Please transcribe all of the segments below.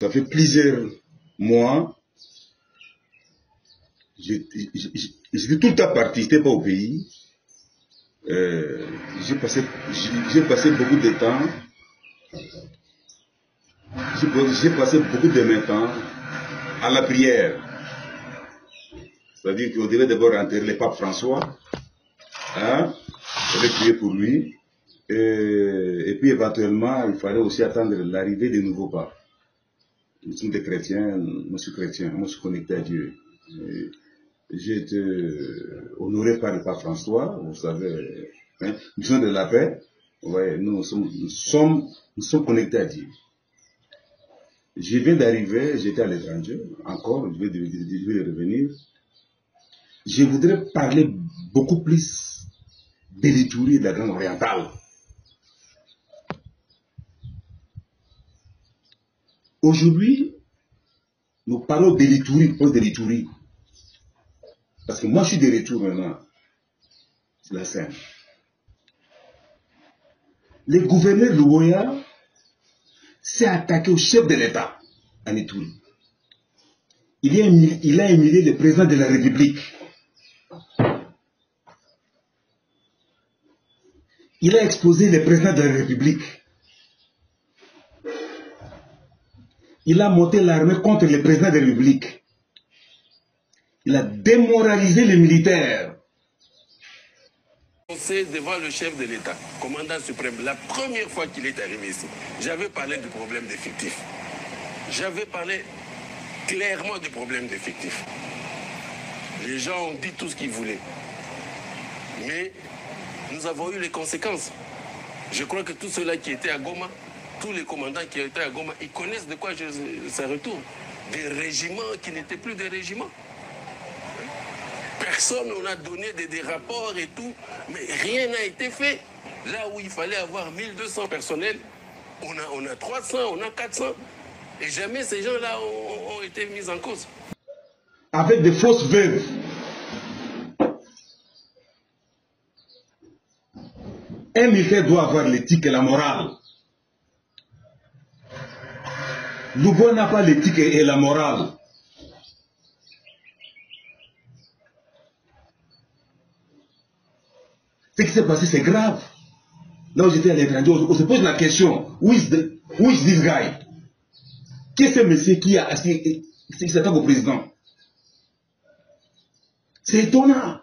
Ça fait plusieurs mois, j'étais tout le temps parti, j'étais pas au pays. J'ai passé beaucoup de temps, j'ai passé beaucoup de mes temps à la prière. C'est-à-dire qu'on devait d'abord enterrer le pape François, hein, on devait prier pour lui, et puis éventuellement, il fallait aussi attendre l'arrivée des nouveaux papes. Nous sommes des chrétiens, moi je suis connecté à Dieu. J'ai été honoré par le pape François, vous savez, hein, mission de la paix. Ouais, nous sommes connectés à Dieu. Je viens d'arriver, j'étais à l'étranger, encore, je vais revenir. Je voudrais parler beaucoup plus de l'Itourie et de la Grande Orientale. Aujourd'hui, nous parlons de l'Itourie, pas de l'Itourie. Parce que moi, je suis de retour maintenant. C'est la scène. Le gouverneur Louboya s'est attaqué au chef de l'État en Itourie. Il a humilié le président de la République. Il a exposé le président de la République. Il a monté l'armée contre le président de la République. Il a démoralisé les militaires. C'est devant le chef de l'État, commandant suprême, la première fois qu'il est arrivé ici, j'avais parlé du problème d'effectifs. J'avais parlé clairement du problème d'effectifs. Les gens ont dit tout ce qu'ils voulaient. Mais nous avons eu les conséquences. Je crois que tous ceux-là qui étaient à Goma, tous les commandants qui étaient à Goma, ils connaissent de quoi ça retourne. Des régiments qui n'étaient plus des régiments. Personne, on a donné des rapports et tout, mais rien n'a été fait. Là où il fallait avoir 1200 personnels, on a 300, on a 400. Et jamais ces gens-là ont été mis en cause. Avec des fausses veuves. Un militaire doit avoir l'éthique et la morale. Louboya n'a pas l'éthique et la morale. Ce qui s'est passé, c'est grave. Là où j'étais à l'étranger, on se pose la question, who is this guy? Qui est ce monsieur qui s'attaque au président? C'est étonnant.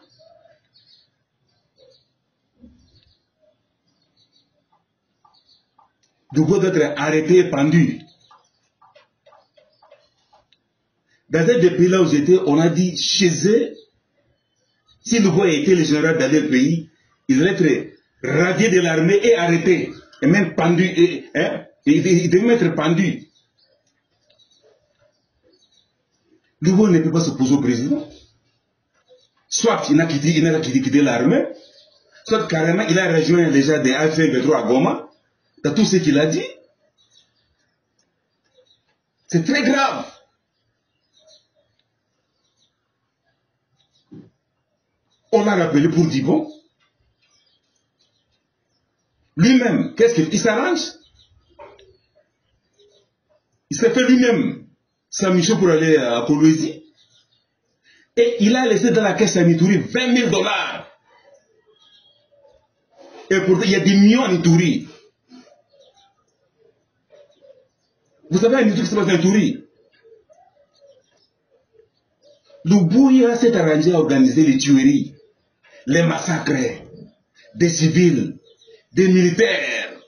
Louboya doit être arrêté et pendu. Dans un des pays là où j'étais, on a dit chez eux, si Louboya était le général dans le pays, il devait être radié de l'armée et arrêté, et même pendu, il devait même être pendu. Louboya ne peut pas s'opposer au président. Soit il n'a quitté l'armée, soit carrément il a rejoint les gens des AFC-V3 à Goma, dans tout ce qu'il a dit. C'est très grave. On l'a rappelé pour dire bon. Lui-même, qu'est-ce qu'il s'arrange? Il s'est fait lui-même sa mission pour aller à Kolwezi. Et il a laissé dans la caisse à Ituri 20 000 $. Et pourtant, il y a des millions en Ituri. Vous savez, en Ituri, ce qui se passe en Ituri? Louboya s'est arrangé à organiser les tueries, les massacres des civils, des militaires,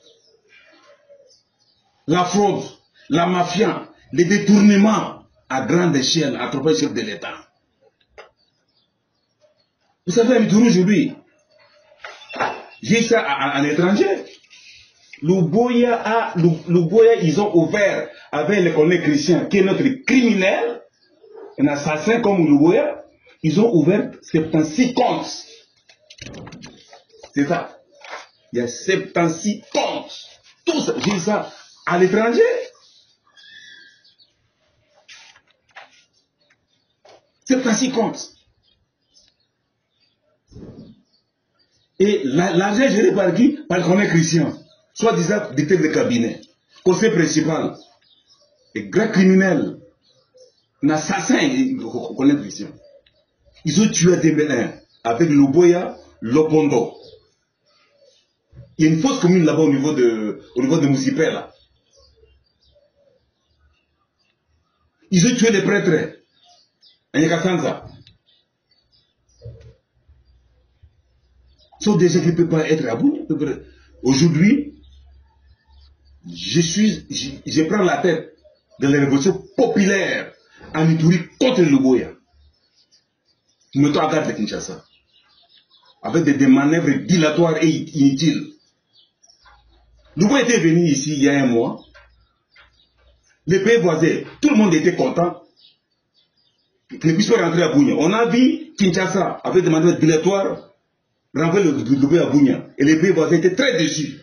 la fraude, la mafia, les détournements à grande échelle à travers le chef de l'État. Vous savez, en Ituri aujourd'hui, j'ai ça à l'étranger. Louboya, ils ont ouvert avec le colonel Christian, qui est notre criminel, un assassin comme Louboya, ils ont ouvert 76 comptes. C'est ça. Il y a 76 comptes. Tout ça, j'ai ça à l'étranger. C'est 76 comptes. Et l'argent est géré par qui? Par le colonel Christian, soi-disant directeur de cabinet, conseiller principal. un grand criminel, un assassin, il reconnaît Christian. Ils ont tué Dembélé avec Luboya, Lopondo. Il y a une fausse commune là-bas au niveau de Moussipé, là. Ils ont tué les prêtres. À Nyakasanza. Ce sont des gens qui ne peuvent pas être à bout. Aujourd'hui, je prends la tête de la révolution populaire en Ituri contre le Luboya. Nous mettons à garde de Kinshasa. Avec des manœuvres dilatoires et inutiles. Luboya était venu ici il y a un mois. Les pays voisins, tout le monde était content qu'il ne puisse pas rentrer à Bunia. On a vu Kinshasa avec des manœuvres dilatoires renvoyer le Luboya à Bunia. Et les pays voisins étaient très déçus.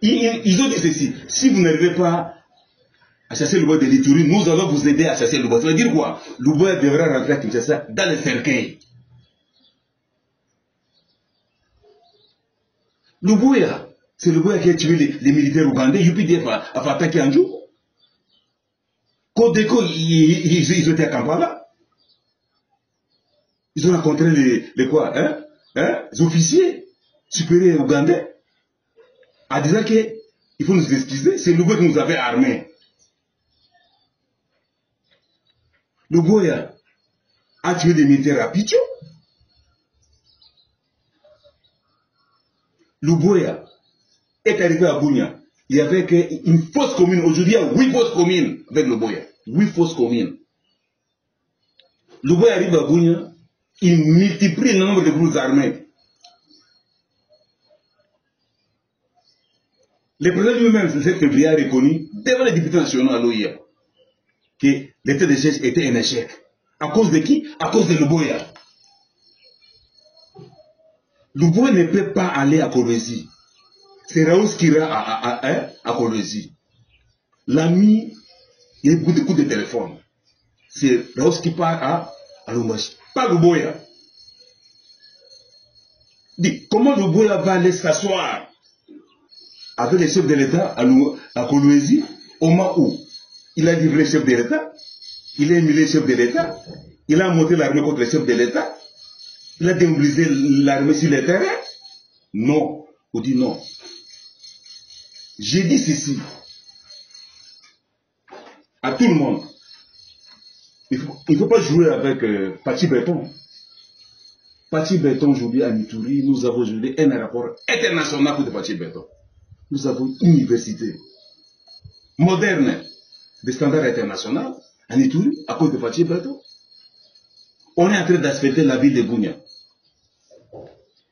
Ils ont dit ceci: si vous n'arrivez pas à chasser Luboya de l'Ituri, nous allons vous aider à chasser Luboya. Ça veut dire quoi? Luboya devra rentrer à Kinshasa dans le cercueil. Luboya, c'est Luboya qui a tué les militaires ougandais. UPDF a attaqué un jour. Kodeko, ils étaient à Kampala. Ils ont rencontré les officiers supérieurs ougandais, en disant qu'il faut nous excuser, c'est Luboya qui nous avait armés. Luboya a tué des militaires à Picho. Luboya est arrivé à Bunia. Il y avait une fausse commune. Aujourd'hui, il y a 8 fausses communes avec Luboya. 8 fausses communes. Luboya arrive à Bunia. Il multiplie le nombre de groupes armés. Le président lui-même, le 7 février, a reconnu devant les députés nationaux à l'OIA que l'état de siège était un échec. À cause de qui? À cause de Luboya. Luboya ne peut pas aller à Kolwezi. C'est Raoul qui ira à Kolwezi. L'ami, il y a beaucoup de coups de téléphone. C'est Raoul qui part à Lumbashi. Pas Luboya. Dis, comment Luboya va aller s'asseoir avec les chefs de l'État à Kolwezi au moment où il a livré le chef de l'État, il a émulé le chef de l'État, il a monté l'armée contre le chef de l'État, il a démobilisé l'armée sur le terrain? Non. On dit non. J'ai dit ceci à tout le monde. Il ne faut pas jouer avec Pachi Béton. Pachi Béton aujourd'hui à Ituri, nous avons aujourd'hui un rapport international pour Pachi Béton. Nous avons une université moderne de standards internationaux en Ituri à cause de Pachi Béton. On est en train d'asphalter la ville de Bunia.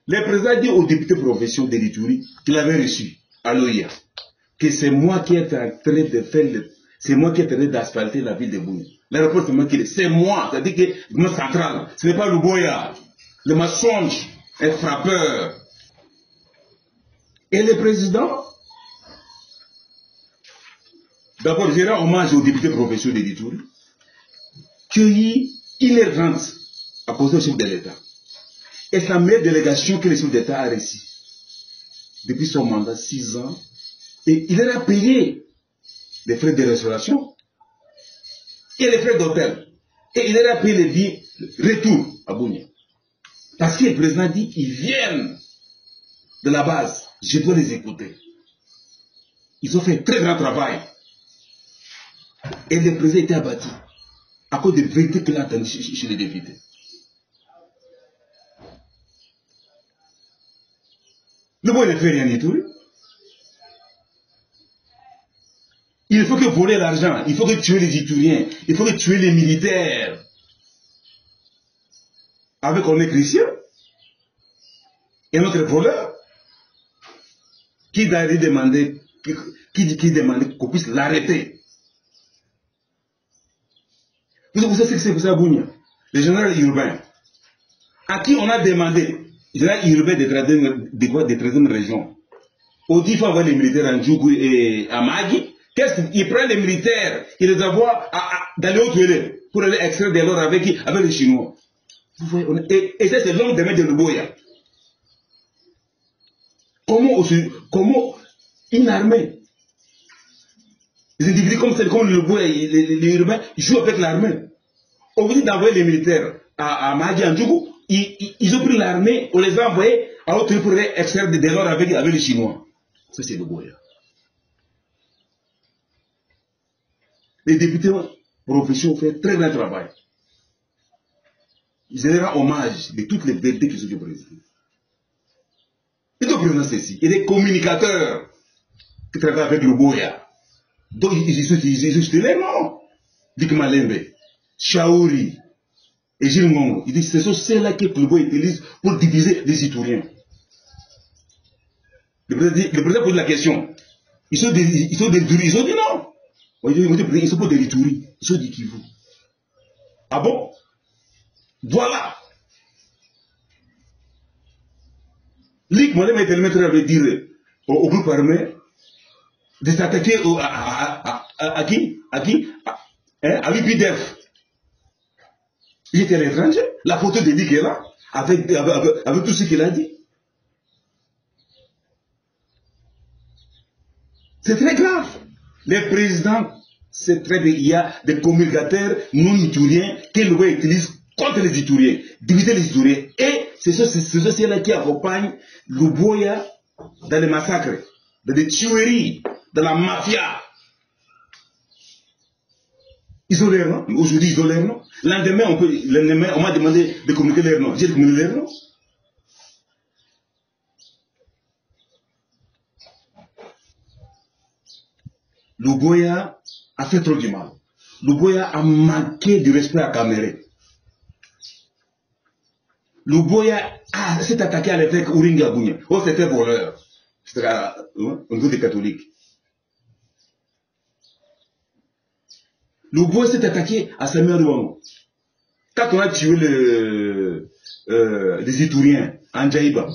Le président dit aux députés provinciaux de l'Ituri qu'il avait reçu à l'OIA que c'est moi qui est en train de faire c'est moi qui est en train d'asphalter la ville de Bunia. L'aéroport c'est moi qui c'est moi, c'est-à-dire que le central, ce n'est pas Luboya. Le mensonge est frappeur. Et le président, d'abord, je rends hommage aux députés provinciaux de l'Ituri, cueillis 1h30 à cause du chef de l'État. Et c'est la meilleure délégation que le chef d'État a reçue depuis son mandat, 6 ans. Et il a payé les frais de restauration et les frais d'hôtel. Et il a payé les billets retour à Bunia. Parce que le président dit qu'ils viennent de la base. Je dois les écouter. Ils ont fait un très grand travail. Et le président était abattu à cause des vérités qu'il a entendues chez les députés. Le boy ne fait rien du tout. Il faut que voler l'argent, il faut que tuer les Ituriens, il faut que tuer les militaires. Avec on est chrétien, et notre voleur, qui demandait qu'on puisse l'arrêter. Vous savez ce que c'est pour ça, Bunia? Le général urbain, à qui on a demandé, le général urbain des 13e région, on dit qu'il faut avoir les militaires en Djougou et à Magui. Qu'est-ce qu'il prend les militaires, il les envoie dans les Hautes-Vélés pour aller extraire de l'or avec qui? Avec les Chinois. Vous voyez, et ça, c'est l'homme de main de Luboya. Comment une armée Les individus comme le Boya, les urbains, ils jouent avec l'armée. Au lieu d'envoyer les militaires à Mahdi Andjougou, ils ont pris l'armée, on les a envoyés à autre pour extraire des l'or avec les Chinois. Ça, c'est le Boya. Les députés professionnels ont fait très grand travail. Ils rendent hommage de toutes les vérités qui sont du président. Et le président, c'est ici. Il y a des communicateurs qui travaillent avec le Boya. Donc, ils utilisent les noms. Dick Malembe, Chaouri et Gilles Mongo. Ils disent que ce sont ceux-là que le Boya utilise pour diviser les Ituriens. Le président pose la question. Ils sont des Ituri. Ils ont dit non. Ils sont pas des Ituri. Ils sont des Kivu. Ah bon? Voilà. Ligue Malem était le maître avait dit au groupe armé de s'attaquer à qui? À l'UPDF. Il était à l'étranger. La photo de Ligue est là, avec tout ce qu'il a dit. C'est très grave. Les présidents, c'est très bien. Il y a des communicateurs non ituriens que le Boya utilise contre les Ituriens, diviser les Ituriens. Et c'est ceux-là qui accompagnent le Boya dans les massacres, dans les tueries, dans la mafia. Ils ont leur nom. Aujourd'hui, ils ont leur nom. Lendemain, on m'a demandé de communiquer leur nom. J'ai communiqué leur nom. Le Boya a fait trop du mal. Le Boya a manqué de respect à Caméré. Le Boya s'est attaqué à l'évêque Ouringa Bounia. Oh, c'était voleur. C'était au niveau des catholiques. Le Boya s'est attaqué à Samuel Ouango. Quand on a tué les Ituriens en Djaïba,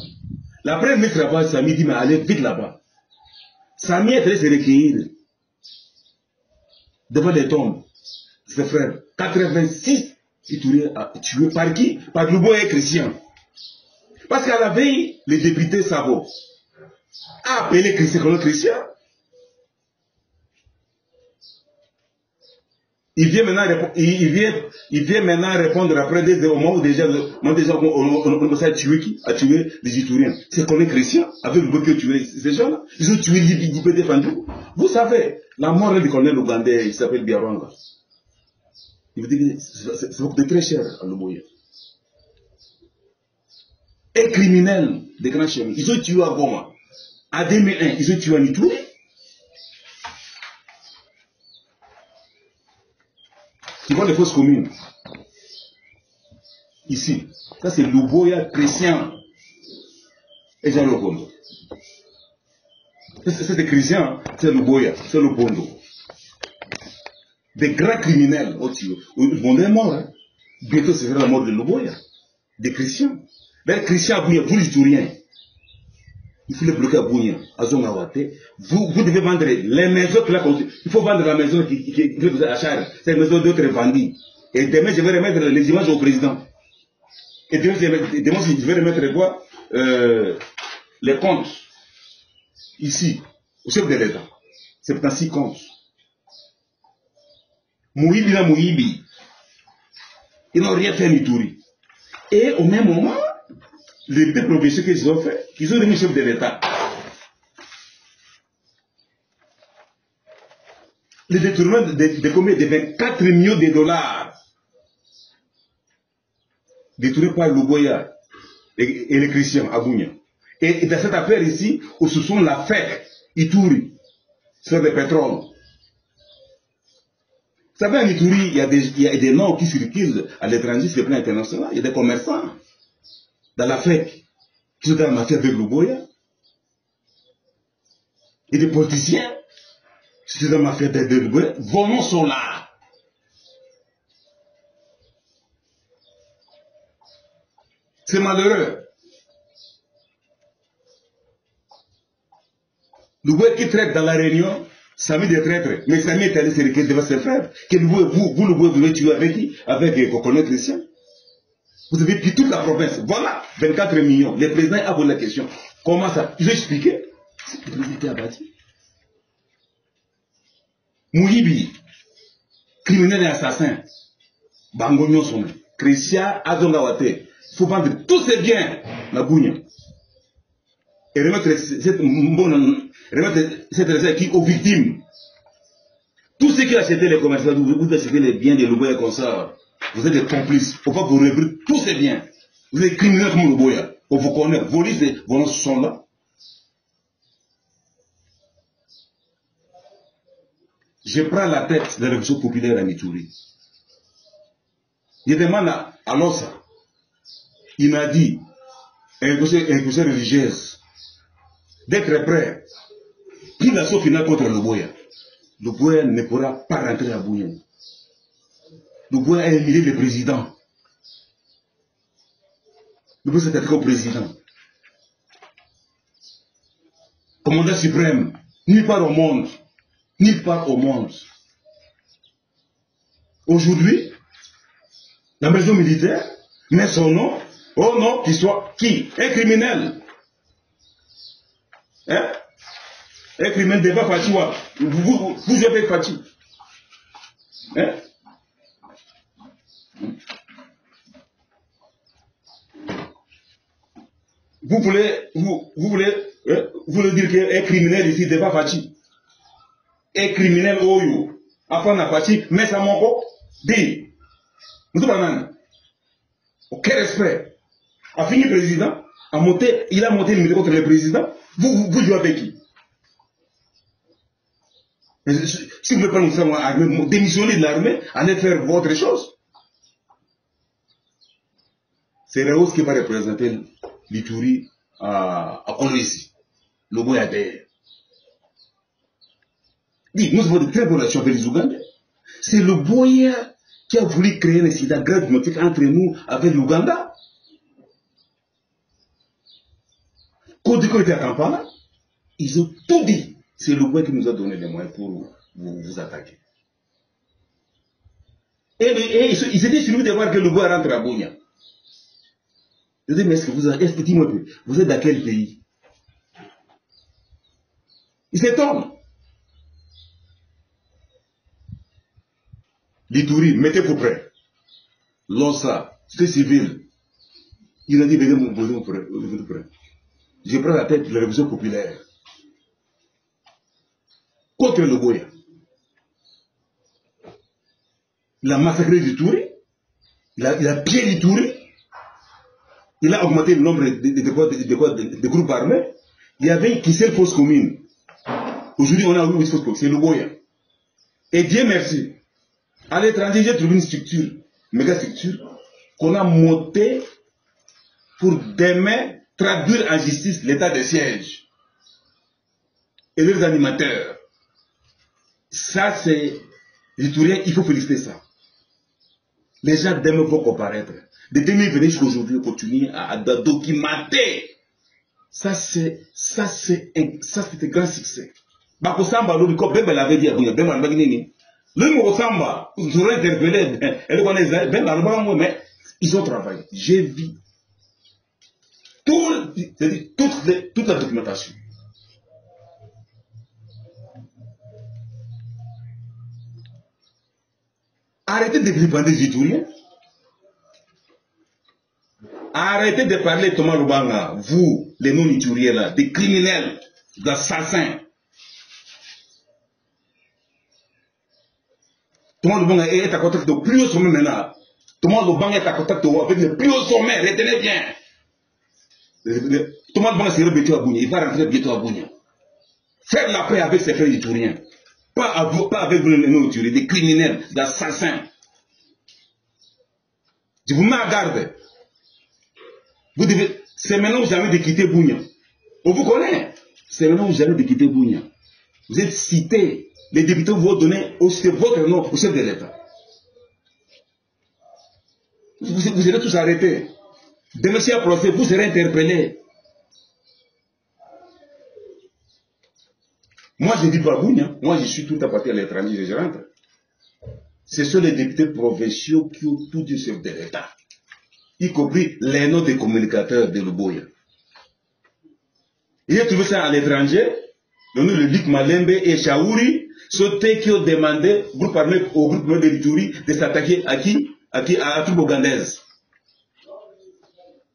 la première ministre là-bas, Samy dit, mais allez vite là-bas. Samy est allé se recueillir devant les tombes, ses frères. 86 Ituriens tués par qui? Par le Boya chrétien. Parce qu'à la veille, les députés Savo a appelé Christian comme chrétien. Il vient maintenant répondre après au moment où déjà on a tué les Ituriens. C'est qu'on est chrétien, avec le Boya tué ces gens-là. Ils ont tué l'IPD Fandou. Vous savez, la mort du colonel ougandais, il s'appelle Biarwanga. Il veut dire que c'est beaucoup de très cher à l'Oboya. Un criminel de grand chemin. Ils ont tué à Goma. En 2001, ils ont tué à Ituri. Tu vois les fausses communes. Ici. Ça c'est l'Oboya chrétien. Et Jean Lopondo. C'est des chrétiens, c'est l'Oboya, c'est Lopondo. Des grands criminels ont tué. Ils vont être morts. Hein. Bientôt ce sera la mort de l'Oboya. Des chrétiens. Les chrétiens à Bounia, vous les Ituriens. Il faut les bloquer à Bounia, à Zongawate. Vous devez vendre les maisons que là, il faut vendre la maison qui est à Char. C'est une maison d'autres vendue. Et demain, je vais remettre les images au président. Et demain, je vais remettre quoi les comptes. Ici, au chef de l'État. C'est pourtant 6 comptes. Mouibi na Mouibi. Ils n'ont rien fait à Ituri. Et au même moment, les deux provinciaux qu'ils ont fait, qu'ils ont remis chef de l'État. Le détournement de combien? De 24 millions de dollars. Détournés par l'Oboya et les chrétiens à Bounia. Et dans cette affaire ici, où ce sont la FEC, Ituri, sur le pétrole. Vous savez, en Ituri, il y a des noms qui circulent à l'étranger sur le plan international. Il y a des commerçants dans la FEC qui sont dans la mafia avec l'Oboya. Il y a des politiciens qui sont dans la mafia avec l'Oboya. Vos noms sont là. C'est malheureux. L'Oboya qui traite dans la Réunion, Samy des traîtres, mais Samy est allé se recueillir devant ses frères. Que vous, le Boya, vous voulez tuer avec qui? Avec Coconut Christian. Vous avez pris toute la province. Voilà, 24 millions. Les présidents a posé la question. Comment ça? Ils ont expliqué. Le président était abattu. Mouhibi, criminel et assassin. Bangonyo Somé. Christian Azongawate. Il faut vendre tous ses biens. La Bounia. Et remettre cette recette aux victimes. Tous ceux qui achetaient les commerçants, vous achetez les biens des Loboya comme ça. Vous êtes des complices. Il ne faut pas vous révéler tous ces biens. Vous êtes criminels comme Loboya. On vous connaît. Vos listes, vos noms sont là. Je prends la tête de la révolution populaire à Mituri. Je demande à Lossa. Il m'a dit, un conseil religieux, d'être prêt. Pour l'assaut final contre Loboya. Loboya ne pourra pas rentrer à Bouillon. Loboya a éliminé le président. Loboya s'est attaqué au président. Commandant suprême, nulle part au monde. Nulle part au monde. Aujourd'hui, la maison militaire met son nom au nom qui soit qui? Un criminel. Hein? Un criminel de pas Fati. Vous avez Fati. Hein? Vous voulez dire qu'un criminel ici de pas Fati. Un criminel Oyo. Afin n'a Fati, mais ça m'en va. Dis. Aucun respect. A fini président, il a monté le milieu contre le président. Vous jouez avec qui? Si vous voulez pas nous faire démissionner de l'armée, allez faire votre chose. C'est Reus qui va représenter l'Ituri à Kolwezi. Le Boya derrière. Dis, nous avons de très bonnes relations avec les Ougandais. C'est le Boya qui a voulu créer un incident grave diplomatique entre nous avec l'Ouganda. Quand ils étaient à Kampala, ils ont tout dit. C'est le Boya qui nous a donné les moyens pour vous attaquer. Et ils étaient sur nous de voir que le Boya rentre à Bunia. Je dis, mais est-ce que dis-moi un peu, vous êtes dans quel pays? Ils s'étonnent. L'Ituri, mettez-vous prêts. Lossa, c'est civil. Il a dit, venez prêts. Je prends la tête de la révolution populaire. Contre le Boya. Il a massacré l'Ituri. Il a pillé l'Ituri. Il a augmenté le nombre de groupes armés. Il y avait qui c'est fausse commune. Aujourd'hui, on a 8 fausses communes. C'est le Boya. Et Dieu merci. À l'étranger, j'ai trouvé une structure, méga structure, qu'on a montée pour demain traduire en justice l'état de siège. Et leurs animateurs. Ça, c'est l'Iturien, il faut féliciter ça. Les gens demain vont comparaître. De 2020 jusqu'à aujourd'hui, on continue à documenter. Ça, c'est un grand succès. Bakosamba, l'Obiko, Bembe l'avait dit à Bouya, Bembe l'avait dit. Le Mokosamba, vous aurez interpellé, mais ils ont travaillé. J'ai vu toute la documentation. Arrêtez de vilipender les Ituriens. Arrêtez de parler Thomas Lubanga, vous, les non-Ituriens là, des criminels, d'assassins. Thomas Lubanga est à contact au plus haut sommet maintenant. Thomas Lubanga est à contact avec le plus haut sommet, retenez bien. Thomas Lubanga sera bientôt à Bounia, il va rentrer bientôt à Bounia. Faire la paix avec ses frères Ituriens. Pas avec vous les non-Ituriens, des criminels, d'assassins. Je vous mets à garde. C'est maintenant ou jamais de quitter Bounia. On vous connaît. C'est maintenant ou jamais de quitter Bounia. Vous êtes cité. Les députés vont donner votre nom au chef de l'État. Vous serez tous arrêtés. Demain, s'il y a procès, vous serez interpellés. Moi, je ne dis pas Bounia. Moi, je suis tout à partir à l'étranger et je rentre. Ce sont les députés provinciaux qui ont tout dit au chef de l'État. Y compris les noms des communicateurs de Loboya. J'ai trouvé ça à l'étranger. Le Luc Malembe et Chaouri, Sauté qui ont demandé au groupe armé de l'Ituri de s'attaquer à qui? À troupe ougandaise.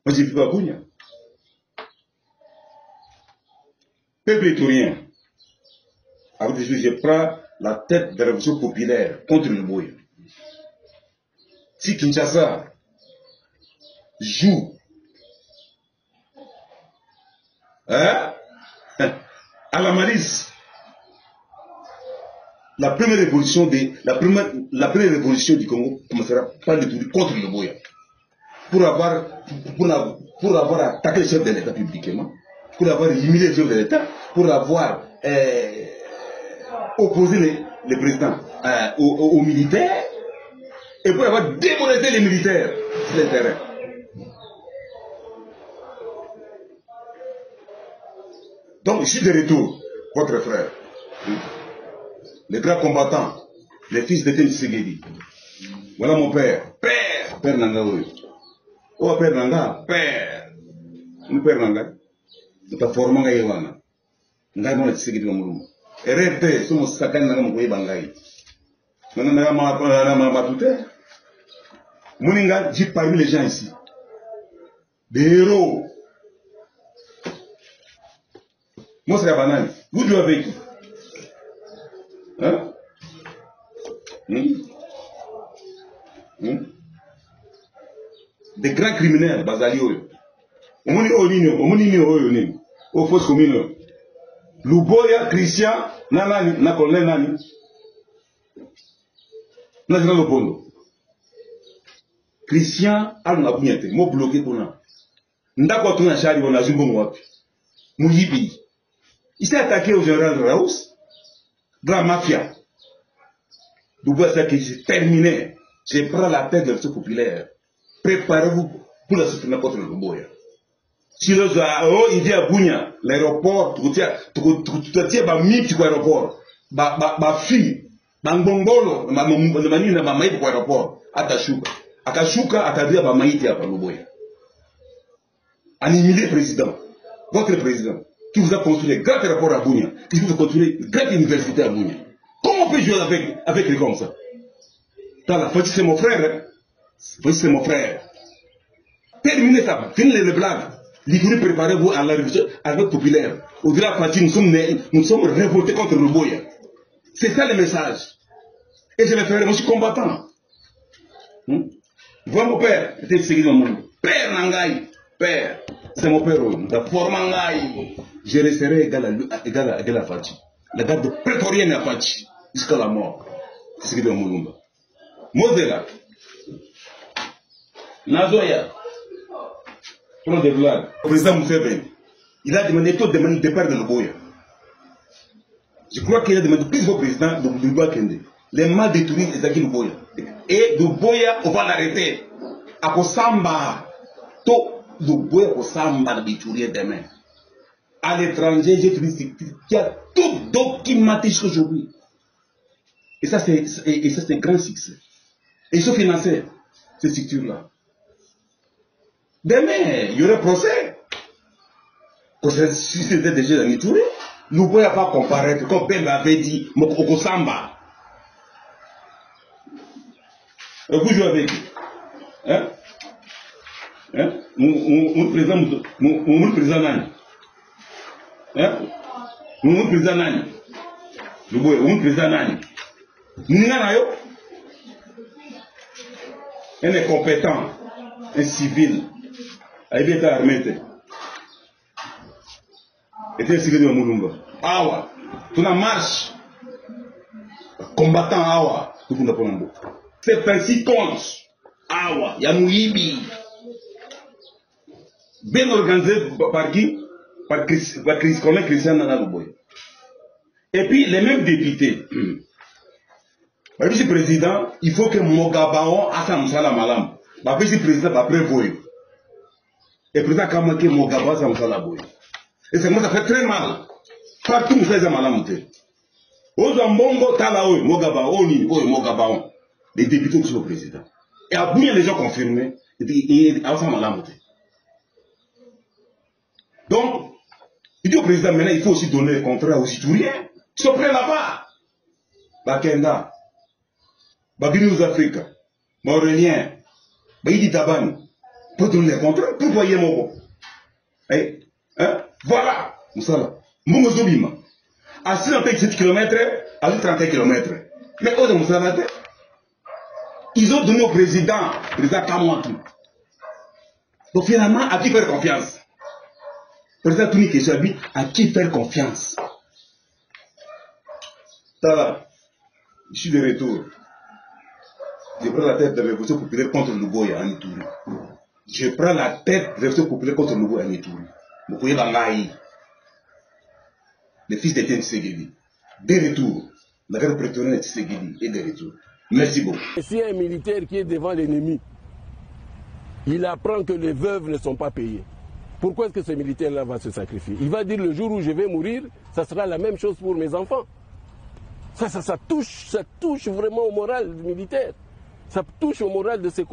Moi, j'ai vu Babounia. Peuple iturien. Je prends la tête de la révolution populaire contre le Boya. Si Kinshasa joue à la malice, la première révolution du Congo commencera par le contre le Boya. Pour avoir attaqué le chef de l'État publiquement, pour avoir humilié le chef de l'État, pour avoir opposé les présidents aux militaires, et pour avoir démonétisé les militaires sur le terrain. Donc, je suis de retour, votre frère, les grands combattants, les fils de Tshisekedi. Voilà mon père, Père Nangaoui. Oh, Père Nanga, Père. Mon Père Nanga, nous t'as formé à Yawana. Ngai mon Tshisekedi Mamourouma. RRT, sommes sakani Nanga Moukoye Bangai. Maintenant, ma tout. Mouninga, j'ai parmi les gens ici. Des héros. Moi, c'est la banane. Vous jouez avec qui? Hein? Des grands criminels, Bazalio. Omoni Onino, Omoni Oyo, au fausse commune. Luboya, Christian, Nanani, Nakolé Nani. Nazira Lopondo. Christian, Alma Bougnate, mo bloqué pour nous. Ndako Tuna Chari, on a Zumbo Mouapi. Mouyibi. Il s'est attaqué au général Raous, de la mafia. Luboya, c'est que c'est terminé. Je prends la tête de l'État populaire. Préparez-vous pour la soutenir contre le Luboya. Si le Zao, il dit à Bounia, l'aéroport, tu tiens, l'aéroport, ma fille, ma ngongolo, ma manina, ma maïs pour l'aéroport, Atashuka. Akashuka, Atadia, ma maïs, à Luboya. Animé président, votre président, qui vous a construit un grand aéroport à Bounia, qui vous a construit une grande université à Bounia. Comment on peut jouer avec les comme ça? Faut c'est mon frère, hein? Faut c'est mon frère. Terminez ça, finissez les blagues. L'Ituri, préparez-vous à la révolution populaire. Au-delà de nous sommes révoltés contre le Boya. C'est ça le message. Et je vais faire, moi je suis combattant. Voilà mon père, Père Nangaï, Père, c'est mon père, Formangaï. Je resterai égal à Fachi. La garde prétorienne à Fachi, jusqu'à la mort. C'est ce qui est dans Moulumba. Mosela, Nazoya, pour le blagues. Le président Mousseveni, il a demandé tout le départ de Luboya. Je crois qu'il a demandé plus au président de Luboya Kende. Les mal détruits, les acquis Luboya. Et Luboya, on va l'arrêter. À Kosamba, tout Luboya Kosamba de détruire demain. À l'étranger, j'ai trouvé qu'il y a tout documenté jusqu'à aujourd'hui. Et ça, c'est un grand succès. Et ils sont financés, ces structures-là. Demain, il y aurait procès. Si c'était déjà dans l'Ituri, nous ne pouvons pas comparaître, comme Pemba avait dit, Mokoko Samba. Vous jouez avec lui. Hein? Hein? Mon président Nani. Hein? Mon président Nani. Mon président Nani. Nanayo. Un incompétent, un civil, il était armé. Il était un civil de Moulumba. Awa, tu n'as marche. Combattant Awa, tout le monde. C'est ainsi compte. Awa, Yamouibi. Bien organisé par qui? Par Christian Nanalouboy. Et puis, les mêmes députés. Le vice-président, il faut que Mogabaon Assam Salam Malam. Le vice-président va prévoir. Et le président Kamake Mogabaon Assam Salam. Et c'est moi, ça fait très mal. Partout, vous faites Malam. Aux Ambongo, Talaoui, Mogabaon, Mogabaon. Les députés qui sont le président. Et à Bouya, les gens confirmés. Et Assam Malam. Donc, il dit au président, maintenant, il faut aussi donner les contrats aux Ituriens. Ils sont prêts là-bas. Bakenda, Baguinous Africa, Maurélien, Baïdi Tabani, pour donner les contrats, pour voyer mon bon. Voilà, Moussala, Moumozobima. À 67 km, à 31 km. Mais où est Moussala? Ils ont donné au président Kamouatou. Donc finalement, à qui faire confiance? Président Touni Keshabi, à qui faire confiance? Ça, je suis de retour. Je prends la tête de la révolution populaire contre le Boya en Ituri. Je prends la tête de la révolution populaire contre le Boya en Ituri. Mokoye Bangaï, le fils d'Étienne Tshisekedi. De retour. La guerre prétorienne de Tshisekedi est de retour. Merci beaucoup. Si un militaire qui est devant l'ennemi, il apprend que les veuves ne sont pas payées, pourquoi est-ce que ce militaire-là va se sacrifier? Il va dire le jour où je vais mourir, ça sera la même chose pour mes enfants. Ça touche vraiment au moral du militaire. Ça touche au moral de ses